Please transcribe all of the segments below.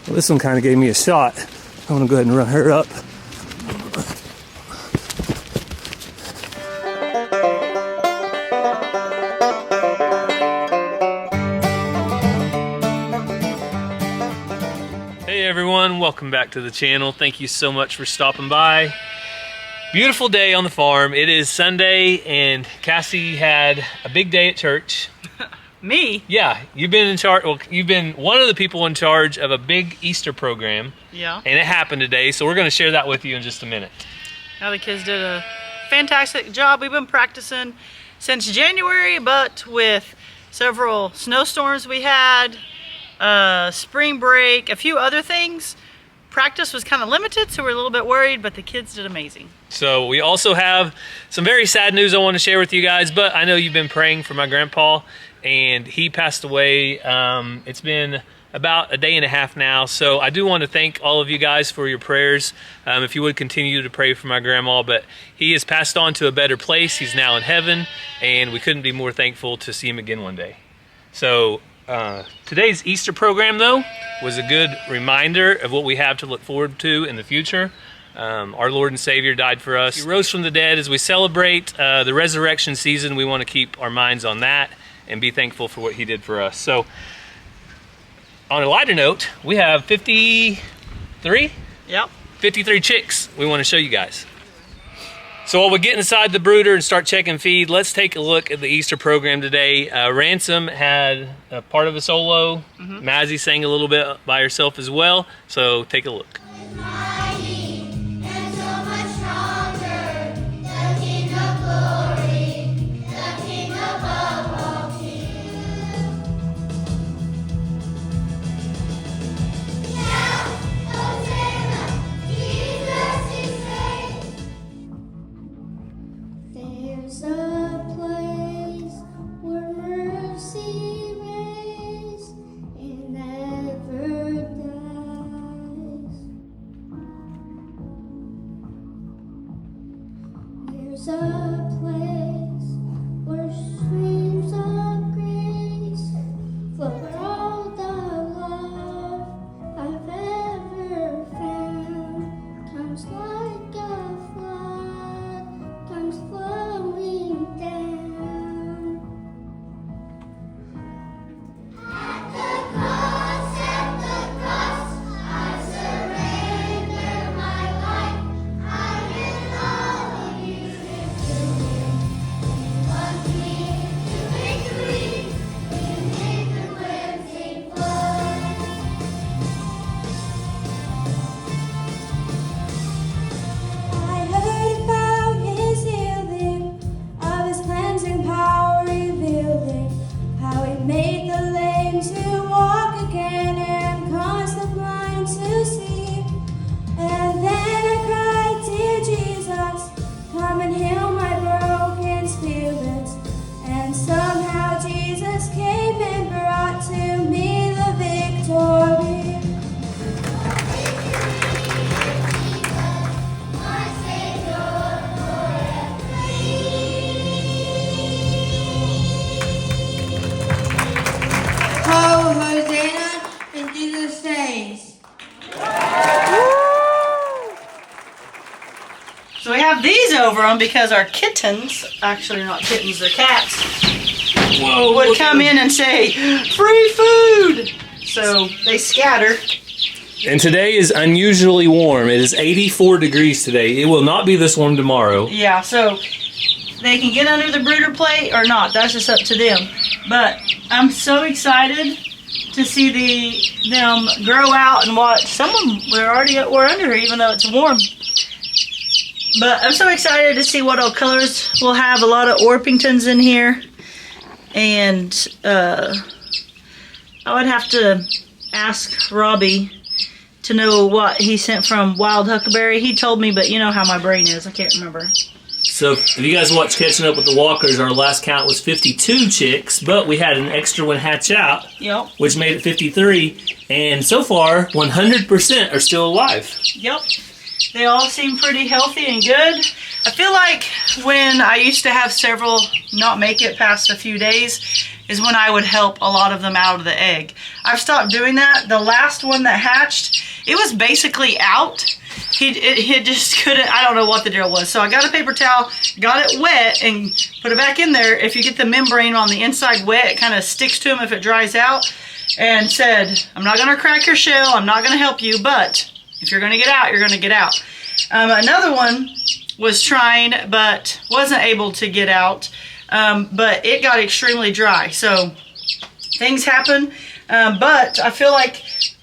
Well, this one kind of gave me a shot. I want to go ahead and run her up. Hey everyone, welcome back to the channel. Thank you so much for stopping by. Beautiful day on the farm. It is Sunday and Cassie had a big day at church. Me? Yeah, you've been in charge. Well, you've been one of the people in charge of a big Easter program. Yeah. And it happened today, so we're going to share that with you in just a minute. Now the kids did a fantastic job. We've been practicing since January, but with several snowstorms we had, spring break, a few other things, practice was kind of limited, so we're a little bit worried, but the kids did amazing. So we also have some very sad news I want to share with you guys, but I know you've been praying for my grandpa, and he passed away. It's been about a day and a half now, so I do want to thank all of you guys for your prayers. If you would continue to pray for my grandma, but he has passed on to a better place. He's now in heaven, and we couldn't be more thankful to see him again one day. So today's Easter program, though, was a good reminder of what we have to look forward to in the future. Our Lord and Savior died for us. He rose from the dead. As we celebrate the resurrection season, we want to keep our minds on that and be thankful for what he did for us. So on a lighter note, we have 53? Yep. 53 chicks we want to show you guys. So while we get inside the brooder and start checking feed, let's take a look at the Easter program today. Ransom had a part of a solo. Mazzy sang a little bit by herself as well. So take a look. There's a place where mercy reigns and never dies. There's a place where streams of grace flow for all the love I've ever found. Comes like a flood, comes flowing down. At the cross, I surrender my life. I give all of you to me to victory beneath the cleansing flood. I heard about his healing, of his cleansing power revealing, how he made the lame to walk again and caused the blind to see. And then I cried, dear Jesus, come and heal my broken feelings. And somehow Jesus came and brought to me the victory. Oh, Hosanna, and Jesus saves. So we have these over them because our kittens, actually not kittens, they're cats, Whoa! would come in and say, free food! So they scatter. And today is unusually warm. It is 84 degrees today. It will not be this warm tomorrow. Yeah, so they can get under the brooder plate or not. That's just up to them. But I'm so excited to see them grow out and watch. Some of them we're under here, even though it's warm. But I'm so excited to see what all colors we'll have. A lot of Orpingtons in here. And I would have to ask Robbie to know what he sent from Wild Huckleberry. He told me, but you know how my brain is. I can't remember. So if you guys watch Catching Up with the Walkers, our last count was 52 chicks, but we had an extra one hatch out, Yep. which made it 53. And so far, 100% are still alive. Yep. They all seem pretty healthy and good. I feel like when I used to have several not make it past a few days, is when I would help a lot of them out of the egg. I've stopped doing that. The last one that hatched, it was basically out. He just couldn't, I don't know what the deal was. So I got a paper towel, got it wet, and put it back in there. If you get the membrane on the inside wet, it kind of sticks to him if it dries out. And said, I'm not going to crack your shell, I'm not going to help you, but if you're going to get out, you're going to get out. Another one was trying, but wasn't able to get out. But it got extremely dry. So things happen. But I feel like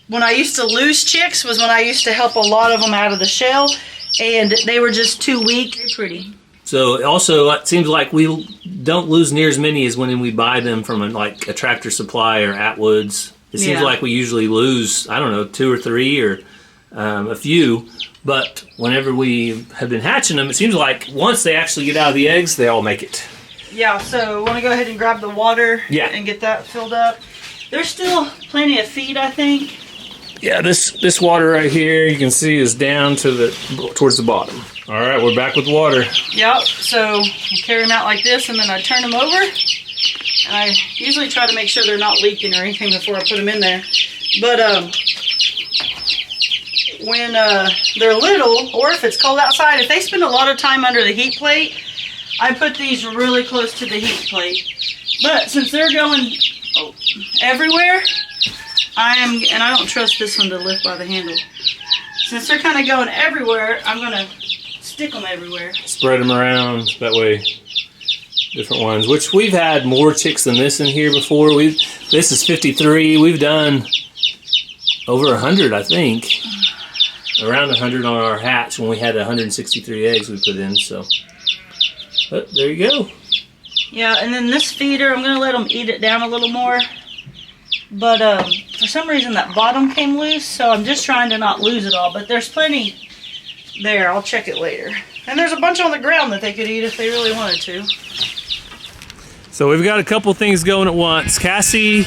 when I used to lose chicks was when I used to help a lot of them out of the shell, and they were just too weak. They're pretty. So also, it seems like we don't lose near as many as when we buy them from a Tractor Supply or Atwoods. It seems like we usually lose, I don't know, 2 or 3 or a few. But whenever we have been hatching them, it seems like once they actually get out of the eggs, they all make it. Yeah, so want to go ahead and grab the water and get that filled up. There's still plenty of feed, I think. Yeah, this water right here, you can see, is down to towards the bottom. All right, we're back with water. Yep, so I carry them out like this, and then I turn them over. And I usually try to make sure they're not leaking or anything before I put them in there. But when they're little, or if it's cold outside, if they spend a lot of time under the heat plate, I put these really close to the heat plate. But since they're going everywhere, and I don't trust this one to lift by the handle. Since they're kind of going everywhere, I'm going to stick them everywhere. Spread them around, that way different ones. Which we've had more chicks than this in here before. This is 53. We've done over 100, I think. Around 100 on our hatch when we had 163 eggs we put in. So, but there you go. Yeah, and then this feeder, I'm going to let them eat it down a little more. But for some reason that bottom came loose, so I'm just trying to not lose it all. But there's plenty there. I'll check it later. And there's a bunch on the ground that they could eat if they really wanted to. So we've got a couple things going at once. Cassie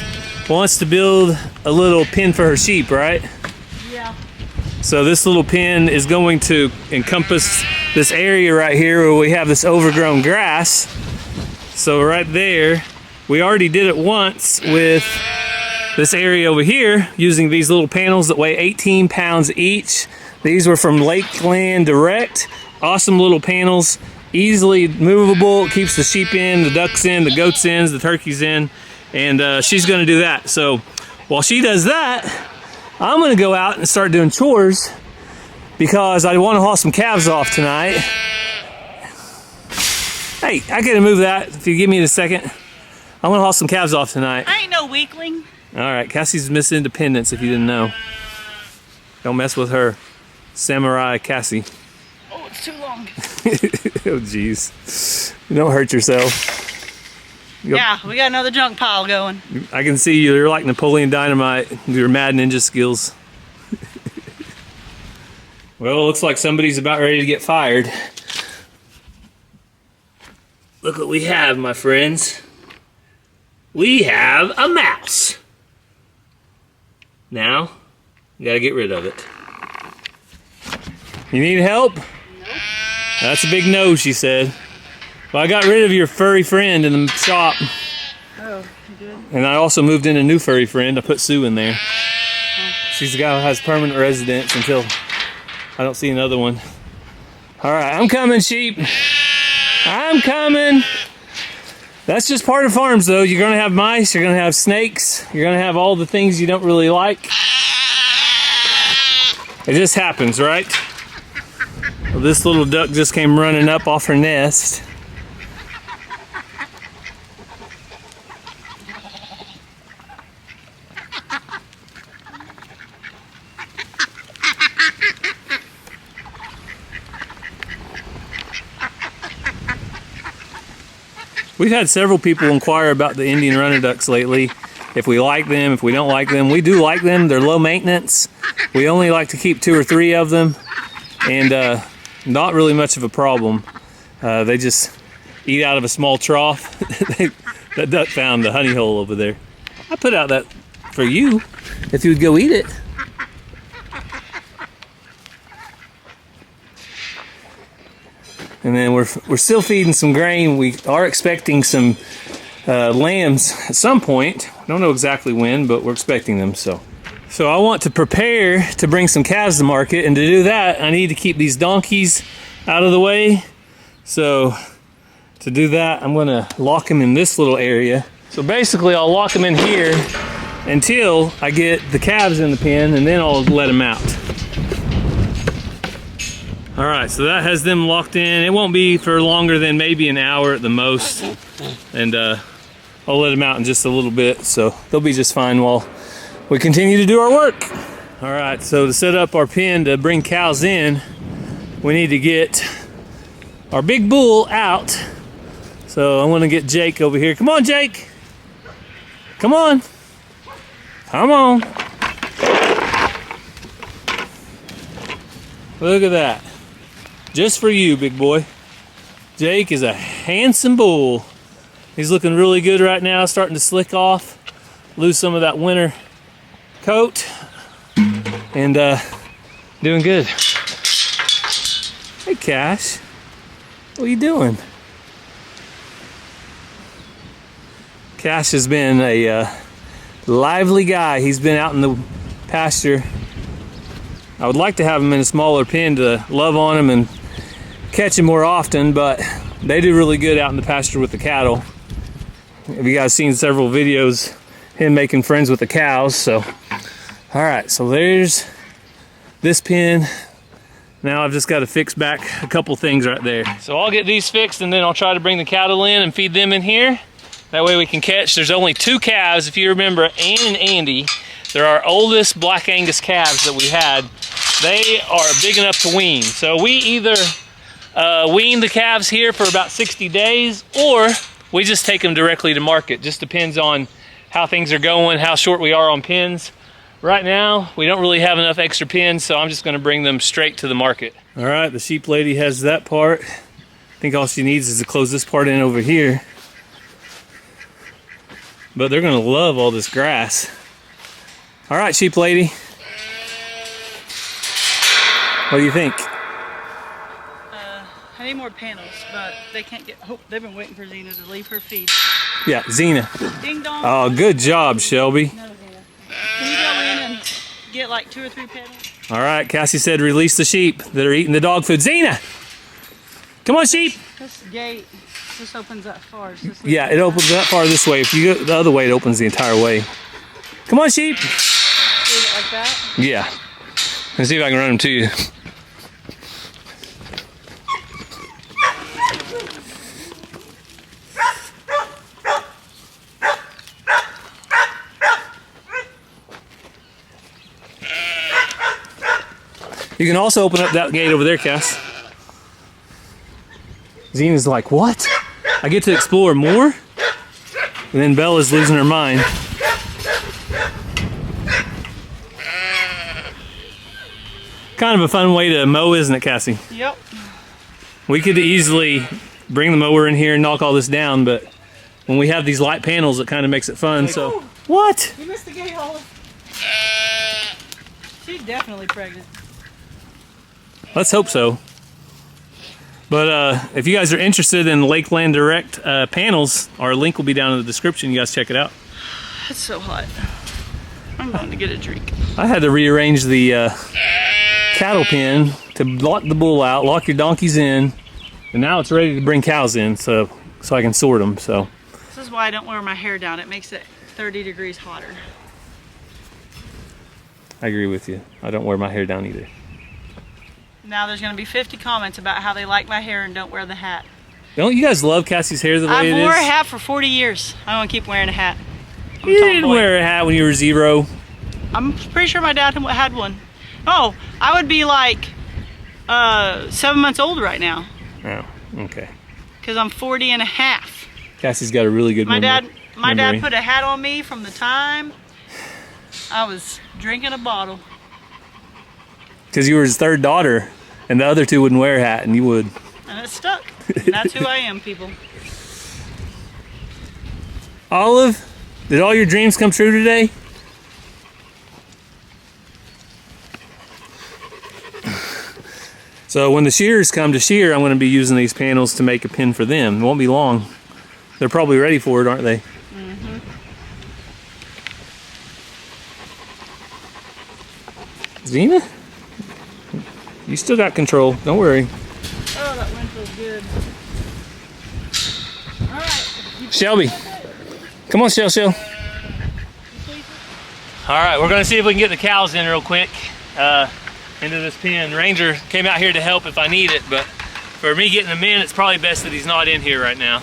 wants to build a little pen for her sheep, right? Yeah. So this little pen is going to encompass this area right here where we have this overgrown grass. So right there, we already did it once with this area over here using these little panels that weigh 18 pounds each. These were from Lakeland Direct. Awesome little panels, easily movable. It keeps the sheep in, the ducks in, the goats in, the turkeys in, and she's gonna do that. So while she does that, I'm gonna go out and start doing chores because I want to haul some calves off tonight. Hey, I gotta move that if you give me a second. I want to haul some calves off tonight. I ain't no weakling. All right, Cassie's Miss Independence, if you didn't know. Don't mess with her. Samurai Cassie. Oh, it's too long. Oh, jeez. Don't hurt yourself. Yeah, we got another junk pile going. I can see you. You're like Napoleon Dynamite with your mad ninja skills. Well, it looks like somebody's about ready to get fired. Look what we have, my friends. We have a mouse. Now, you gotta get rid of it. You need help? Nope. That's a big no, she said. Well, I got rid of your furry friend in the shop. Oh, good. And I also moved in a new furry friend. I put Sue in there. Oh. She's the guy who has permanent residence until I don't see another one. All right, I'm coming, sheep. I'm coming. That's just part of farms, though. You're going to have mice, you're going to have snakes, you're going to have all the things you don't really like. It just happens, right? Well, this little duck just came running up off her nest. We've had several people inquire about the Indian runner ducks lately. If we like them, if we don't like them. We do like them. They're low maintenance. We only like to keep 2 or 3 of them, and not really much of a problem. They just eat out of a small trough. That duck found the honey hole over there. I put out that for you, if you would go eat it. And then we're still feeding some grain. We are expecting some lambs at some point. Don't know exactly when, but we're expecting them. So I want to prepare to bring some calves to market, and to do that, I need to keep these donkeys out of the way. So to do that, I'm going to lock them in this little area. So basically, I'll lock them in here until I get the calves in the pen, and then I'll let them out. All right, so that has them locked in. It won't be for longer than maybe an hour at the most. And I'll let them out in just a little bit, so they'll be just fine while we continue to do our work. All right, so to set up our pen to bring cows in, we need to get our big bull out. So I want to get Jake over here. Come on, Jake. Come on. Come on. Look at that. Just for you, big boy. Jake is a handsome bull. He's looking really good right now, starting to slick off, lose some of that winter coat, and doing good. Hey, Cash. What are you doing? Cash has been a lively guy. He's been out in the pasture. I would like to have him in a smaller pen to love on him and catch him more often, but they do really good out in the pasture with the cattle. Have you guys seen several videos him making friends with the cows? So all right, so there's this pen. Now I've just got to fix back a couple things right there. So I'll get these fixed, and then I'll try to bring the cattle in and feed them in here. That way we can catch. There's only 2 calves, if you remember, Ann and Andy. They're our oldest Black Angus calves that we had. They are big enough to wean. So we either wean the calves here for about 60 days, or we just take them directly to market. Just depends on how things are going, how short we are on pens. Right now, we don't really have enough extra pens, so I'm just gonna bring them straight to the market. All right, the sheep lady has that part. I think all she needs is to close this part in over here. But they're gonna love all this grass. All right, sheep lady. What do you think? I need more panels, but they can't get. Oh, they've been waiting for Xena to leave her feed. Yeah, Xena. Ding dong. Oh, good job, Shelby. No, Xena. Can you go in and get like 2 or 3 panels? All right, Cassie said release the sheep that are eating the dog food. Xena! Come on, sheep! This gate just opens that far. Yeah, it opens that far this way. If you go the other way, it opens the entire way. Come on, sheep! Leave it like that? Yeah. Let's see if I can run them to you. You can also open up that gate over there, Cass. Xena's like, what? I get to explore more? And then Bella's losing her mind. Kind of a fun way to mow, isn't it, Cassie? Yep. We could easily bring the mower in here and knock all this down, but when we have these light panels, it kind of makes it fun. So, what? You missed the gate, Olive. She's definitely pregnant. Let's hope so. But if you guys are interested in Lakeland Direct panels, our link will be down in the description. You guys check it out. It's so hot. I'm going to get a drink. I had to rearrange the cattle pen to lock the bull out, lock your donkeys in, and now it's ready to bring cows in, so I can sort them. So this is why I don't wear my hair down. It makes it 30 degrees hotter. I agree with you. I don't wear my hair down either. Now there's going to be 50 comments about how they like my hair and don't wear the hat. Don't you guys love Cassie's hair the way it is? I've wore a hat for 40 years. I want to keep wearing a hat. You didn't wear a hat when you were 0. I'm pretty sure my dad had one. Oh, I would be like 7 months old right now. Oh, okay. Because I'm 40 and a half. Cassie's got a really good memory. My dad put a hat on me from the time I was drinking a bottle. Because you were his 3rd daughter, and the other 2 wouldn't wear a hat, and you would. And it stuck. And that's who I am, people. Olive, did all your dreams come true today? So when the shearers come to shear, I'm going to be using these panels to make a pen for them. It won't be long. They're probably ready for it, aren't they? Mm-hmm. Zena? You still got control. Don't worry. Oh, that wind feels good. All right. Shelby. Come on, Shell. All right, we're gonna see if we can get the cows in real quick into this pen. Ranger came out here to help if I need it, but for me getting them in, it's probably best that he's not in here right now.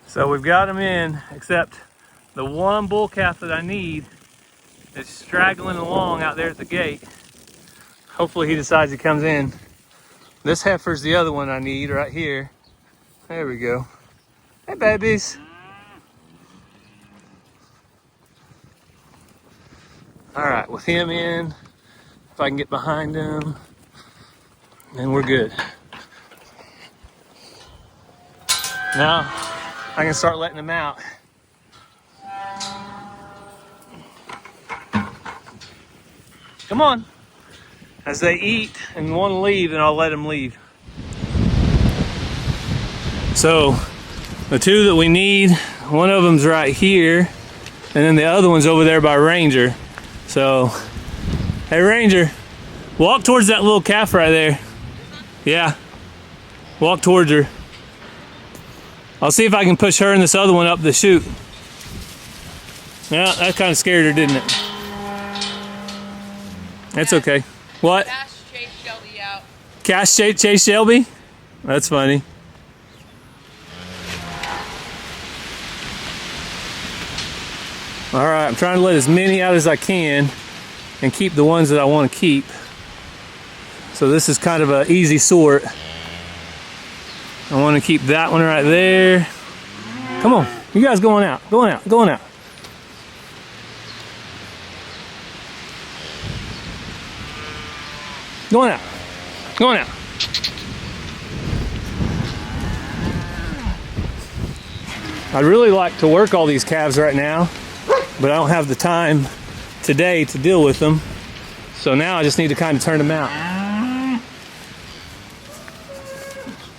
So we've got them in, except the one bull calf that I need is straggling along out there at the gate. Hopefully he decides he comes in. This heifer's the other one I need right here. There we go. Hey babies. All right, with him in, if I can get behind him, then we're good. Now, I can start letting them out. Come on. As they eat and want to leave, then I'll let them leave. So, the two that we need, one of them's right here, and then the other one's over there by Ranger. So, hey Ranger, walk towards that little calf right there. Yeah, walk towards her. I'll see if I can push her and this other one up the chute. Yeah, that kind of scared her, didn't it? That's okay. What? Cash chase Shelby out. Cash chase Shelby? That's funny. All right, I'm trying to let as many out as I can and keep the ones that I want to keep. So this is kind of an easy sort. I want to keep that one right there. Come on, you guys going out, going out, going out. Going out, going out. I'd really like to work all these calves right now, but I don't have the time today to deal with them. So now I just need to kind of turn them out.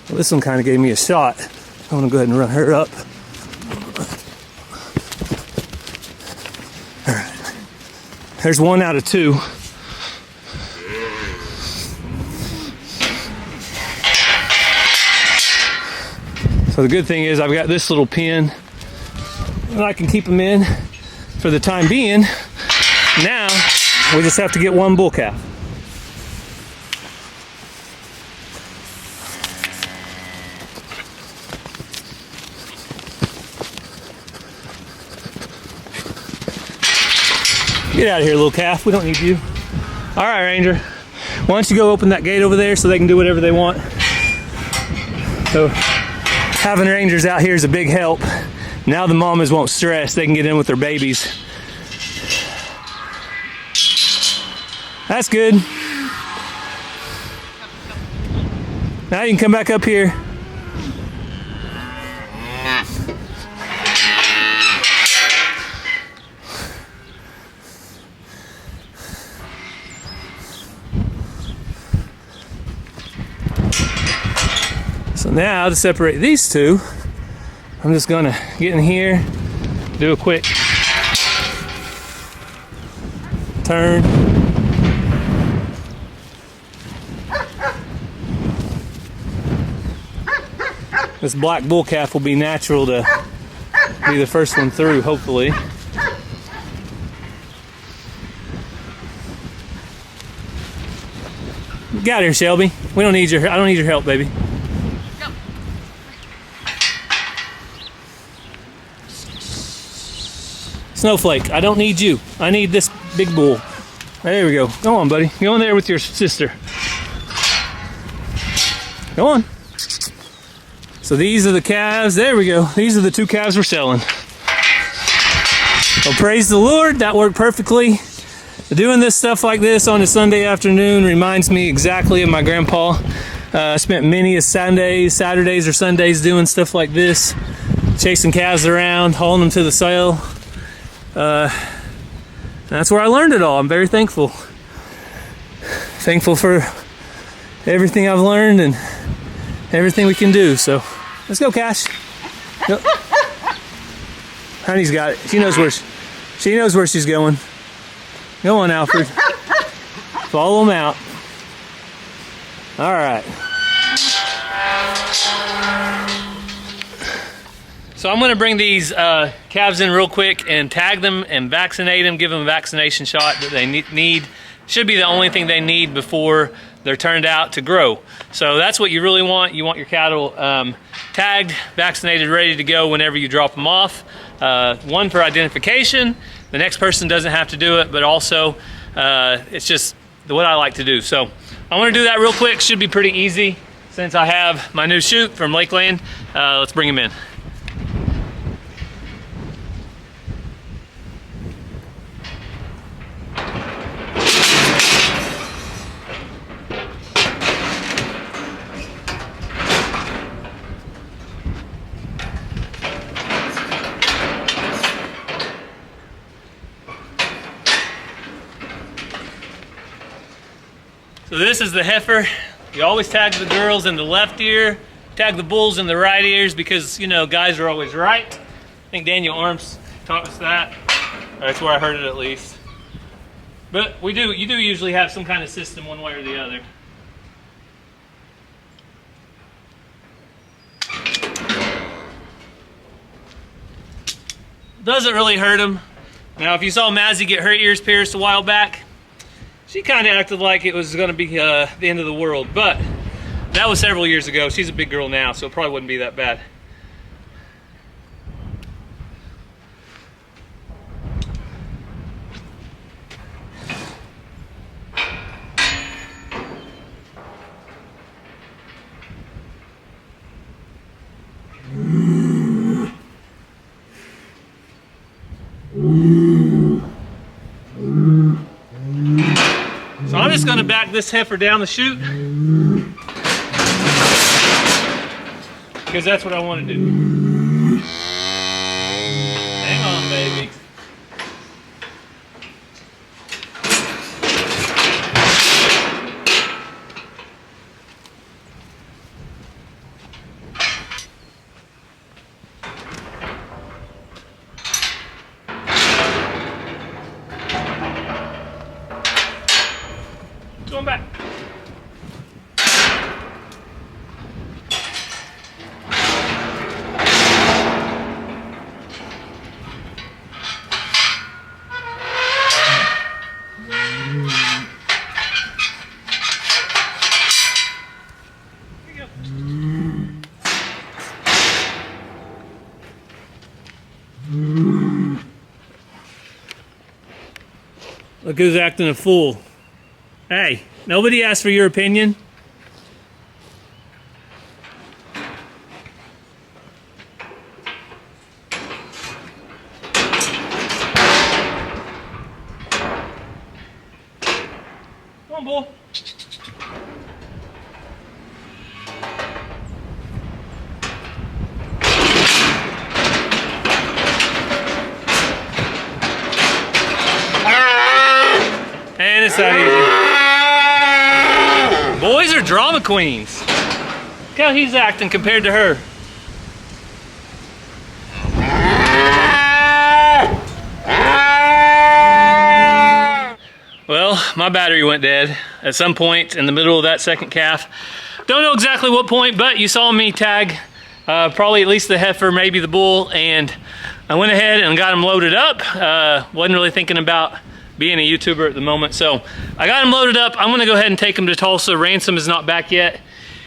Well, this one kind of gave me a shot. I want to go ahead and run her up. All right. There's one out of two. So the good thing is I've got this little pen and I can keep them in for the time being. Now we just have to get one bull calf. Get out of here, little calf. We don't need you. All right, Ranger. Why don't you go open that gate over there so they can do whatever they want. So having Rangers out here is a big help. Now the mamas won't stress. They can get in with their babies. That's good. Now you can come back up here. So now to separate these two, I'm just gonna get in here, do a quick turn. This black bull calf will be natural to be the first one through, hopefully. Get out here, Shelby. I don't need your help, baby. Snowflake, I don't need you. I need this big bull. There we go. Go on, buddy. Go in there with your sister. Go on. So these are the calves. There we go. These are the 2 calves we're selling. Well, praise the Lord. That worked perfectly. Doing this stuff like this on a Sunday afternoon reminds me exactly of my grandpa. I spent many Saturdays or Sundays doing stuff like this, chasing calves around, hauling them to the sale. That's where I learned it all. I'm very thankful. Thankful for everything I've learned and everything we can do. So let's go, Cash. Go. Honey's got it. She knows where she's going. Go on, Alfred. Follow him out. All right. So I'm going to bring these calves in real quick and tag them and vaccinate them, give them a vaccination shot that they need. Should be the only thing they need before they're turned out to grow. So that's what you really want. You want your cattle tagged, vaccinated, ready to go whenever you drop them off. One, for identification. The next person doesn't have to do it, but also it's just what I like to do. So I want to do that real quick. Should be pretty easy since I have my new chute from Lakeland. Let's bring him in. So this is the heifer. You always tag the girls in the left ear, tag the bulls in the right ears because, you know, guys are always right. I think Daniel Arms taught us that. That's where I heard it at least. But you do usually have some kind of system one way or the other. Doesn't really hurt them. Now, if you saw Mazzy get her ears pierced a while back, she kind of acted like it was going to be the end of the world, but that was several years ago. She's a big girl now, so it probably wouldn't be that bad. So I'm just going to back this heifer down the chute because that's what I want to do. Hang on, baby. Going back. Look who's acting a fool. Hey, nobody asked for your opinion. Come on, bull. And it's that easy. Boys are drama queens. Look how he's acting compared to her. Well, my battery went dead at some point in the middle of that second calf. Don't know exactly what point, but you saw me tag probably at least the heifer, maybe the bull, and I went ahead and got him loaded up. Wasn't really thinking about being a YouTuber at the moment, so I got him loaded up. I'm gonna go ahead and take him to Tulsa. Ransom is not back yet.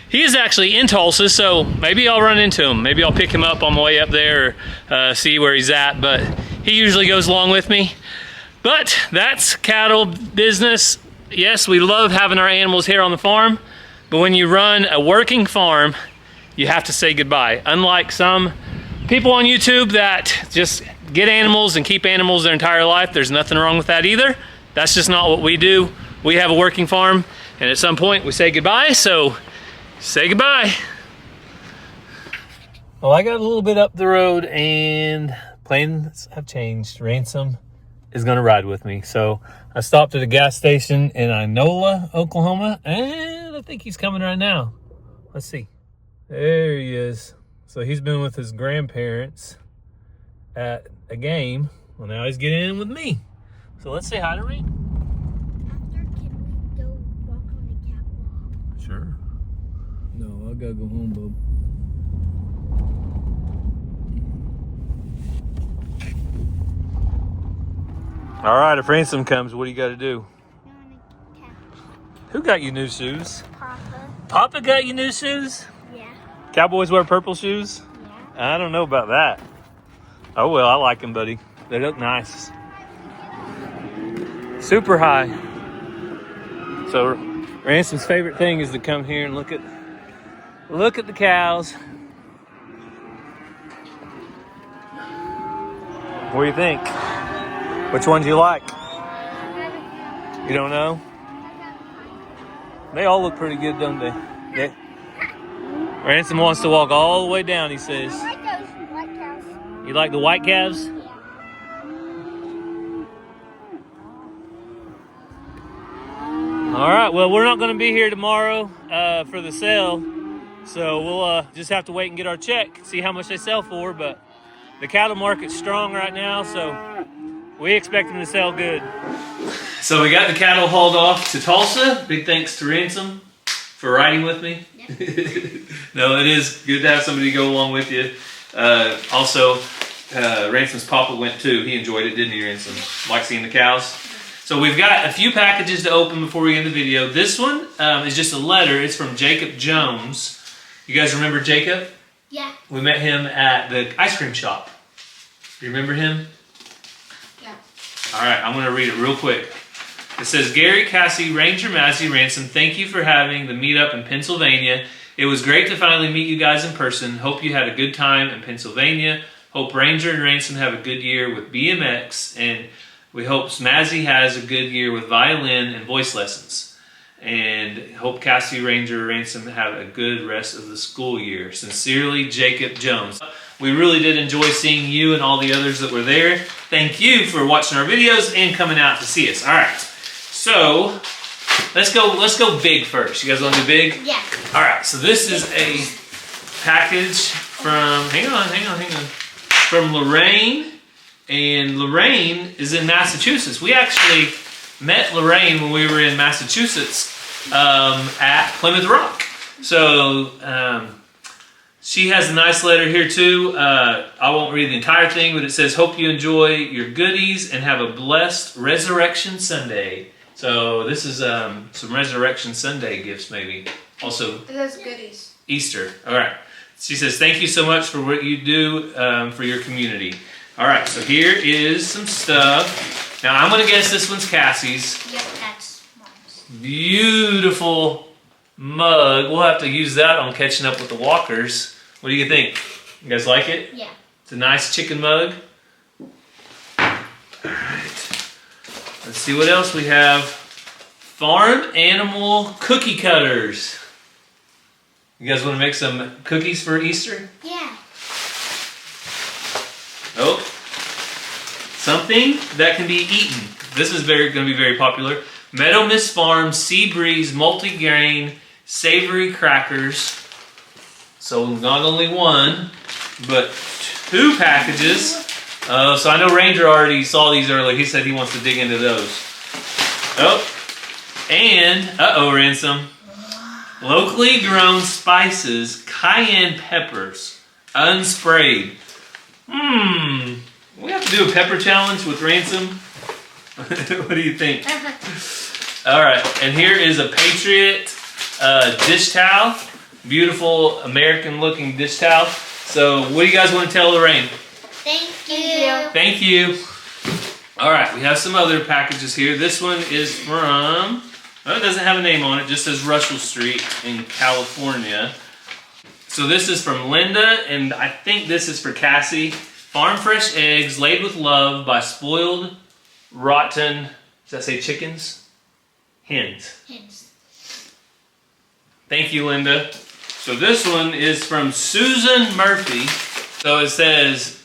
He is actually in Tulsa, so maybe I'll run into him. Maybe I'll pick him up on my way up there or see where he's at, but he usually goes along with me. But that's cattle business. Yes, we love having our animals here on the farm, but when you run a working farm, you have to say goodbye. Unlike some people on YouTube that just get animals and keep animals their entire life, there's nothing wrong with that either. That's just not what we do. We have a working farm, and at some point we say goodbye, so say goodbye. Well, I got a little bit up the road and plans have changed. Ransom is gonna ride with me. So I stopped at a gas station in Inola, Oklahoma, and I think he's coming right now. Let's see. There he is. So he's been with his grandparents at a game. Well, now he's getting in with me. So let's say hi to Reed. After, can we go walk on the catwalk? Sure. No, I gotta go home, bub. All right, if Ransom comes, what do you got to do? Go on the catwalk. Who got you new shoes? Papa? Papa got you new shoes? Yeah. Cowboys wear purple shoes? Yeah. I don't know about that. Oh, well, I like them, buddy. They look nice. Super high. So Ransom's favorite thing is to come here and look at the cows. What do you think? Which ones you like? You don't know? They all look pretty good, don't they? Ransom wants to walk all the way down, he says. I like those white cows. You like the white calves? Yeah. All right, well, we're not going to be here tomorrow for the sale, so we'll just have to wait and get our check, see how much they sell for, but the cattle market's strong right now, so we expect them to sell good. So we got the cattle hauled off to Tulsa. Big thanks to Ransom for riding with me. Yep. No, it is good to have somebody to go along with you. Also, Ransom's papa went too. He enjoyed it, didn't he, Ransom? Like seeing the cows? So we've got a few packages to open before we end the video. This one is just a letter. It's from Jacob Jones. You guys remember Jacob? Yeah. We met him at the ice cream shop. You remember him? Yeah. All right, I'm going to read it real quick. It says, Gary, Cassie, Ranger, Mazzy, Ransom, thank you for having the meetup in Pennsylvania. It was great to finally meet you guys in person. Hope you had a good time in Pennsylvania. Hope Ranger and Ransom have a good year with BMX. And we hope Mazzy has a good year with violin and voice lessons. And hope Cassie, Ranger, Ransom have a good rest of the school year. Sincerely, Jacob Jones. We really did enjoy seeing you and all the others that were there. Thank you for watching our videos and coming out to see us. All right, so let's go big first. You guys want to do big? Yeah. All right, so this is a package from, hang on, from Lorraine. And Lorraine is in Massachusetts. We actually met Lorraine when we were in Massachusetts at Plymouth Rock. So she has a nice letter here too. I won't read the entire thing, but it says, hope you enjoy your goodies and have a blessed Resurrection Sunday. So this is some Resurrection Sunday gifts maybe. Also, Those goodies. Easter. All right. She says, thank you so much for what you do for your community. All right, so here is some stuff. Now, I'm going to guess this one's Cassie's. Yep, that's mom's. Beautiful mug. We'll have to use that on catching up with the walkers. What do you think? You guys like it? Yeah. It's a nice chicken mug. All right. Let's see what else we have. Farm animal cookie cutters. You guys want to make some cookies for Easter? Yeah. Oh, something that can be eaten. This is going to be very popular. Meadow Miss Farm Sea Breeze multi-grain savory crackers. So not only one, but 2 packages. So I know Ranger already saw these earlier. He said he wants to dig into those. Oh, And, Ransom. Locally grown spices, cayenne peppers, unsprayed. We have to do a pepper challenge with Ransom. What do you think? All right, and here is a Patriot dish towel. Beautiful American-looking dish towel. So, what do you guys want to tell Lorraine? Thank you. Thank you. All right, we have some other packages here. This one is from, it doesn't have a name on it, just says Russell Street in California. So this is from Linda, and I think this is for Cassie. Farm fresh eggs laid with love by spoiled, rotten, does that say chickens? Hens. Thank you, Linda. So this one is from Susan Murphy. So it says,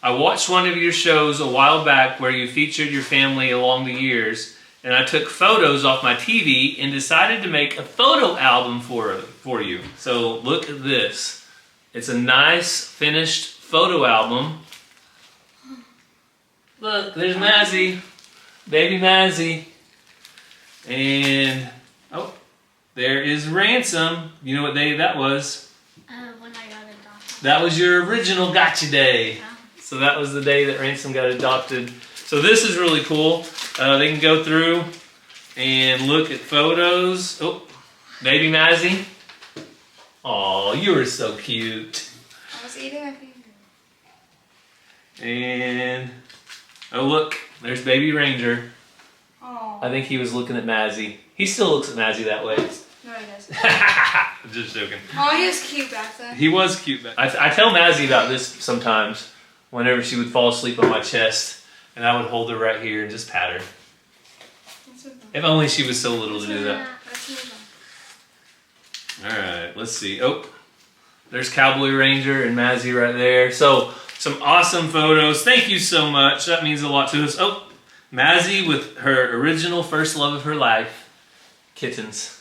I watched one of your shows a while back where you featured your family along the years, and I took photos off my TV and decided to make a photo album for you. So look at this. It's a nice finished photo album. Look, there's Mazzy, baby Mazzy. And, there is Ransom. You know what day that was? When I got adopted. That was your original gotcha day. Yeah. So that was the day that Ransom got adopted. So this is really cool. They can go through and look at photos. Oh, baby Mazzy. Aw, you were so cute. I was eating my finger. And, oh look, there's baby Ranger. Oh. I think he was looking at Mazzy. He still looks at Mazzy that way. No, he doesn't. Just joking. Oh, he was cute back then. He was cute. I tell Mazzy about this sometimes whenever she would fall asleep on my chest, and I would hold her right here and just pat her. If only she was so little to do that. Alright, let's see. Oh, there's Cowboy Ranger and Mazzy right there. So, some awesome photos. Thank you so much. That means a lot to us. Oh, Mazzy with her original first love of her life. Kittens.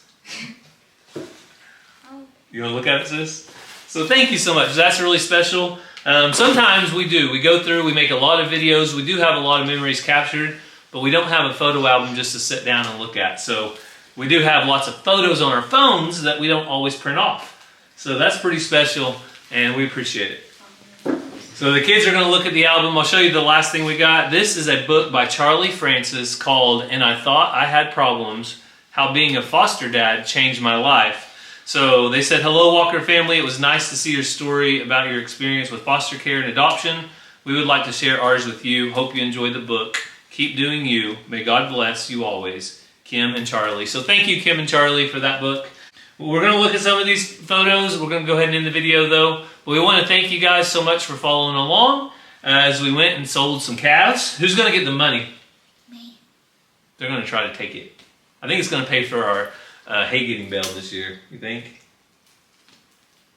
You want to look at it, sis? So thank you so much. That's really special. Sometimes we do. We go through, we make a lot of videos. We do have a lot of memories captured, but we don't have a photo album just to sit down and look at. So we do have lots of photos on our phones that we don't always print off. So that's pretty special, and we appreciate it. So the kids are going to look at the album. I'll show you the last thing we got. This is a book by Charlie Francis called And I Thought I Had Problems, How Being a Foster Dad Changed My Life. So they said, hello Walker family, it was nice to see your story about your experience with foster care and adoption. We would like to share ours with you. Hope you enjoy the book. Keep doing you. May God bless you always. Kim and Charlie. So thank you, Kim and Charlie, for that book. We're going to look at some of these photos. We're going to go ahead and end the video though. But we want to thank you guys so much for following along as we went and sold some calves. Who's going to get the money? Me. They're going to try to take it. I think it's going to pay for our hay getting bale this year. You think?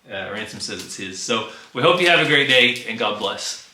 Ransom says it's his. So we hope you have a great day and God bless.